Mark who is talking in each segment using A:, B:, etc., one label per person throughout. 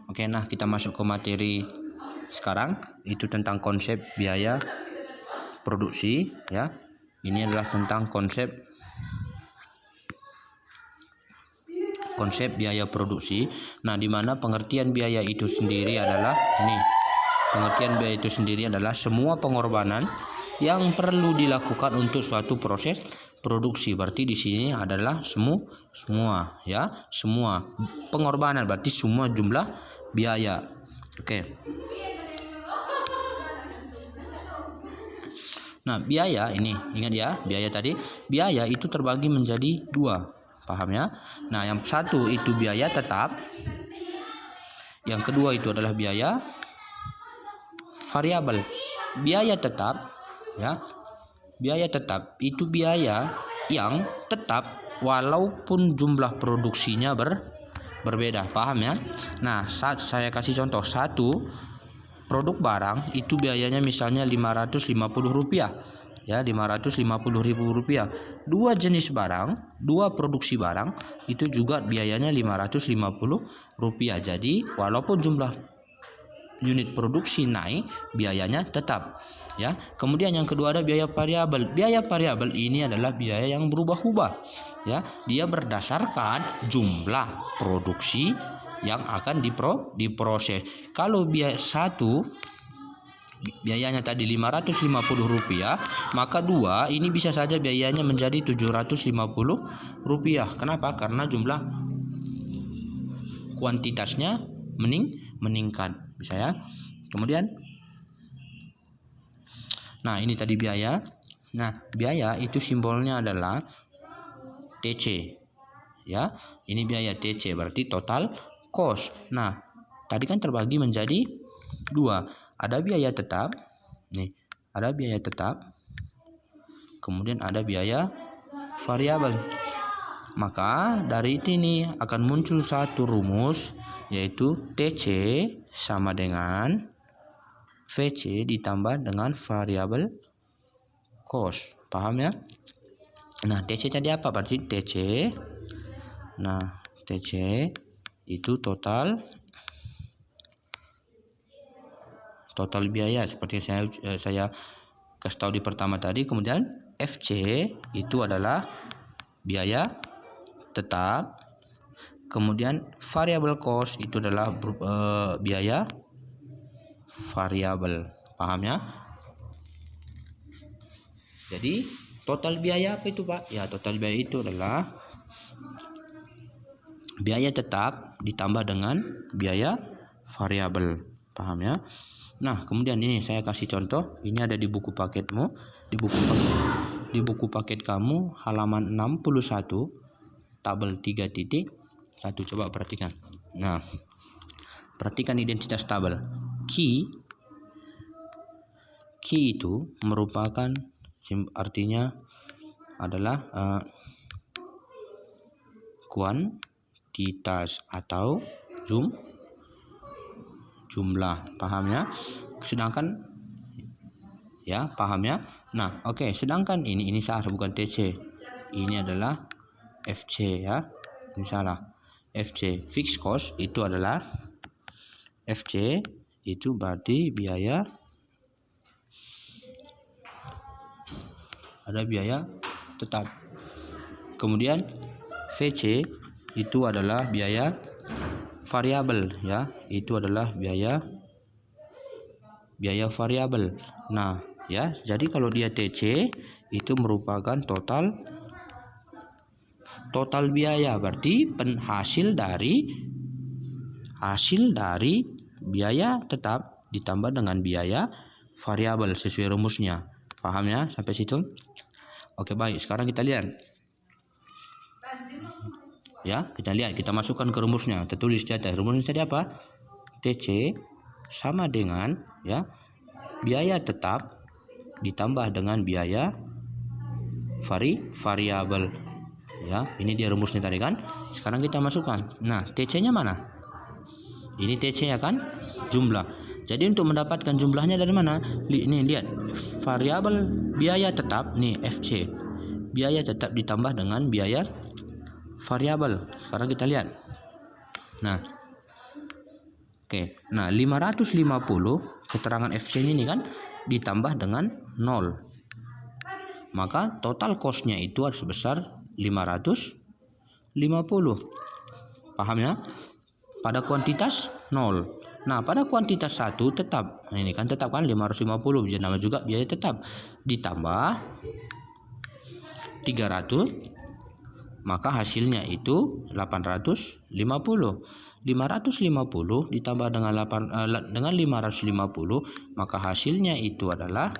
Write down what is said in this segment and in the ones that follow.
A: Oke, nah kita masuk ke materi sekarang, itu tentang konsep biaya produksi ya. Ini adalah tentang konsep biaya produksi. Nah, di mana pengertian biaya itu sendiri adalah semua pengorbanan yang perlu dilakukan untuk suatu proses produksi. Berarti di sini adalah semua pengorbanan, berarti semua jumlah biaya. Oke. Nah, biaya ini ingat ya, biaya itu terbagi menjadi dua, paham ya? Nah, yang satu itu biaya tetap, yang kedua itu adalah biaya variabel. Biaya tetap ya, biaya tetap itu biaya yang tetap walaupun jumlah produksinya berbeda, paham ya? Nah, saya kasih contoh, satu produk barang itu biayanya misalnya Rp550 ya, Rp550.000. Dua jenis barang, dua produksi barang itu juga biayanya Rp550. Jadi walaupun jumlah unit produksi naik, biayanya tetap ya. Kemudian yang kedua ada biaya variabel. Biaya variabel ini adalah biaya yang berubah-ubah ya. Dia berdasarkan jumlah produksi yang akan diproses. Kalau biayanya tadi Rp550, maka dua ini bisa saja biayanya menjadi Rp750. Kenapa? Karena jumlah kuantitasnya meningkat, bisa ya. Kemudian nah, ini tadi biaya. Nah, biaya itu simbolnya adalah TC ya. Ini biaya TC berarti total cost. Nah, tadi kan terbagi menjadi dua. Ada biaya tetap, nih, ada biaya tetap. Kemudian ada biaya variabel. Maka dari ini akan muncul satu rumus, yaitu TC sama dengan VC ditambah dengan variabel cost. Paham ya? Nah, TC tadi apa? Berarti TC. Nah, TC itu total biaya seperti saya kasih tahu di pertama tadi. Kemudian FC itu adalah biaya tetap. Kemudian variable cost itu adalah biaya variabel. Paham ya? Jadi total biaya apa itu, Pak? Ya, total biaya itu adalah biaya tetap ditambah dengan biaya variabel. Paham ya? Nah, kemudian ini saya kasih contoh. Ini ada di buku paketmu, di buku paket kamu halaman 61 tabel 3.1. Coba perhatikan. Nah, perhatikan identitas tabel. Key itu merupakan artinya adalah kuantitas atau jumlah, paham ya? Sedangkan ya, paham ya? Nah, oke, sedangkan ini salah, bukan TC. Ini adalah FC ya. Ini salah. FC fixed cost itu adalah FC itu berarti biaya, ada biaya tetap. Kemudian VC itu adalah biaya variabel ya. Itu adalah biaya variabel. Nah, ya, jadi kalau dia TC itu merupakan total biaya, berarti hasil dari biaya tetap ditambah dengan biaya variabel sesuai rumusnya. Paham ya sampai situ? Oke, baik. Sekarang kita lihat. Ya, kita masukkan ke rumusnya. Tertulis di atas. Rumusnya tadi apa? TC sama dengan ya biaya tetap ditambah dengan biaya variabel. Ya, ini dia rumusnya tadi kan. Sekarang kita masukkan. Nah, TC-nya mana? Ini TC-nya kan jumlah. Jadi untuk mendapatkan jumlahnya dari mana? Ini lihat, variabel biaya tetap nih FC. Biaya tetap ditambah dengan biaya variabel. Sekarang kita lihat. Nah, Oke, nah 550 keterangan FC-nya ini kan ditambah dengan 0. Maka total cost-nya itu harus sebesar 550. Paham ya? Pada kuantitas 0. Nah, pada kuantitas 1 tetap. Nah, ini kan tetap kan 550, jadi nama juga biaya tetap. Ditambah 300, maka hasilnya itu 850. 550 ditambah dengan 550, maka hasilnya itu adalah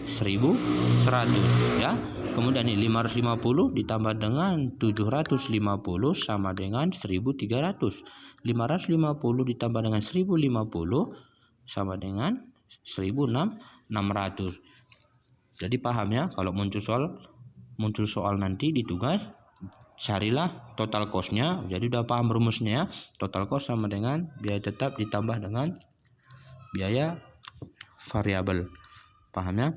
A: 1100 ya. Kemudian ini 550 ditambah dengan 750 sama dengan 1300. 550 ditambah dengan 1050 sama dengan 1600. Jadi paham ya, kalau muncul soal nanti di tugas, carilah total cost-nya. Jadi udah paham rumusnya ya. Total cost sama dengan biaya tetap ditambah dengan biaya variabel. Paham ya?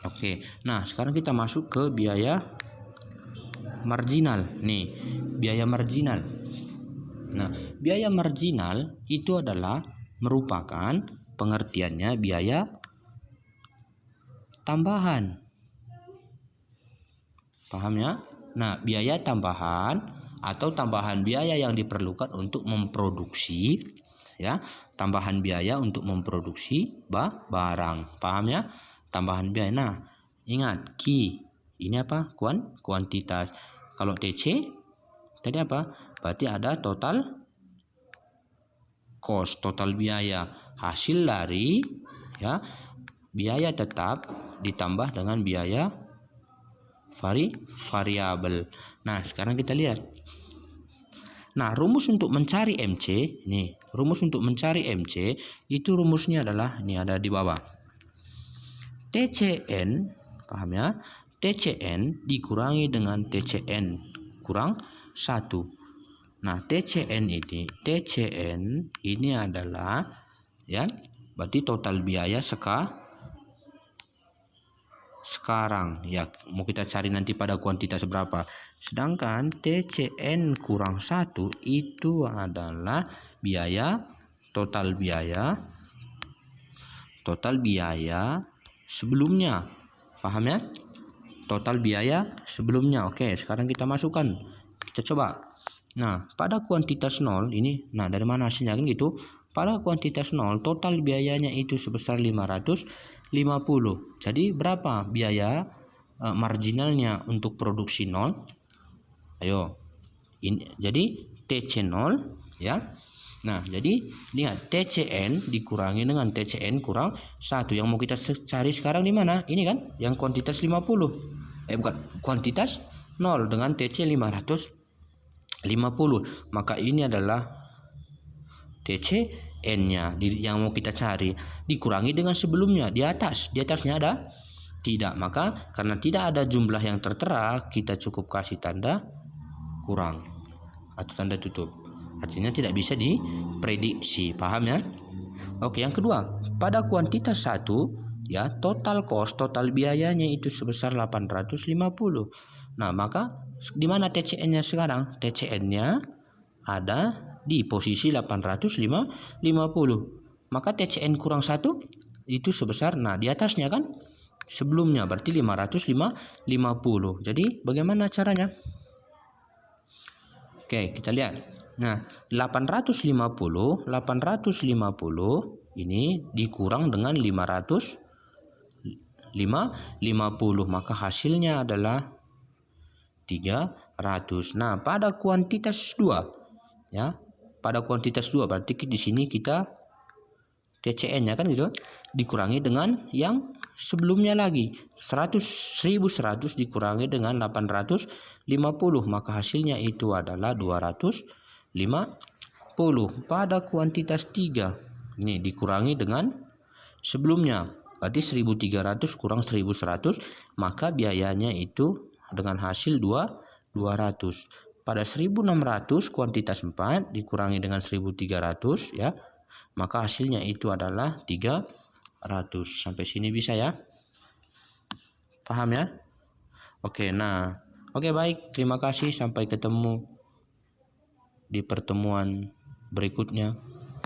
A: Oke. Nah, sekarang kita masuk ke biaya marginal. Nih, biaya marginal. Nah, biaya marginal itu adalah merupakan pengertiannya biaya tambahan. Paham ya? Nah, biaya tambahan atau tambahan biaya yang diperlukan untuk memproduksi ya, tambahan biaya untuk memproduksi barang. Paham ya? Tambahan biaya. Nah, ingat Q ini apa? Kuantitas. Kalau TC tadi apa? Berarti ada total cost, total biaya, hasil dari ya biaya tetap ditambah dengan biaya variabel. Nah, sekarang kita lihat. Nah, rumus untuk mencari MC, nih, rumus untuk mencari MC itu rumusnya adalah ini ada di bawah. TCN, paham ya? TCN dikurangi dengan TCN kurang 1. Nah, TCN ini adalah ya, berarti total biaya sekarang ya, mau kita cari nanti pada kuantitas berapa. Sedangkan TCN kurang 1 itu adalah biaya total biaya sebelumnya. Paham ya? Total biaya sebelumnya. Oke, sekarang kita masukkan. Kita coba. Nah, pada kuantitas 0 ini, nah dari mana hasilnya kan gitu? Pada kuantitas 0 total biayanya itu sebesar 550. Jadi berapa biaya marginalnya untuk produksi 0? Ayo. Jadi TC 0 ya. Nah, jadi lihat TCN dikurangi dengan TCN kurang 1. Yang mau kita cari sekarang di mana? Ini kan yang kuantitas 50. Bukan, kuantitas 0 dengan TC 550. Maka ini adalah TCN-nya yang mau kita cari, dikurangi dengan sebelumnya. Di atasnya ada? Tidak. Maka karena tidak ada jumlah yang tertera, kita cukup kasih tanda kurang atau tanda tutup. Artinya tidak bisa diprediksi. Paham ya? Oke, yang kedua, pada kuantitas 1 ya, total cost, total biayanya itu sebesar 850. Nah, maka di mana TCN-nya sekarang? TCN-nya ada di posisi 850. Maka TCN kurang 1 itu sebesar, nah di atasnya kan sebelumnya, berarti 550. Jadi bagaimana caranya? Oke, kita lihat. Nah, 850 ini dikurang dengan 550, maka hasilnya adalah 300. Nah, pada kuantitas 2 ya, pada kuantitas 2 berarti di sini kita TCN-nya kan gitu dikurangi dengan yang sebelumnya lagi, 1100 dikurangi dengan 850, maka hasilnya itu adalah 250. Pada kuantitas 3 ini dikurangi dengan sebelumnya, berarti 1300 kurang 1100, maka biayanya itu dengan hasil 200. Pada 1600 kuantitas 4 dikurangi dengan 1300 ya, maka hasilnya itu adalah 300. Sampai sini bisa ya? Paham ya? Oke, nah, oke baik, terima kasih, sampai ketemu di pertemuan berikutnya.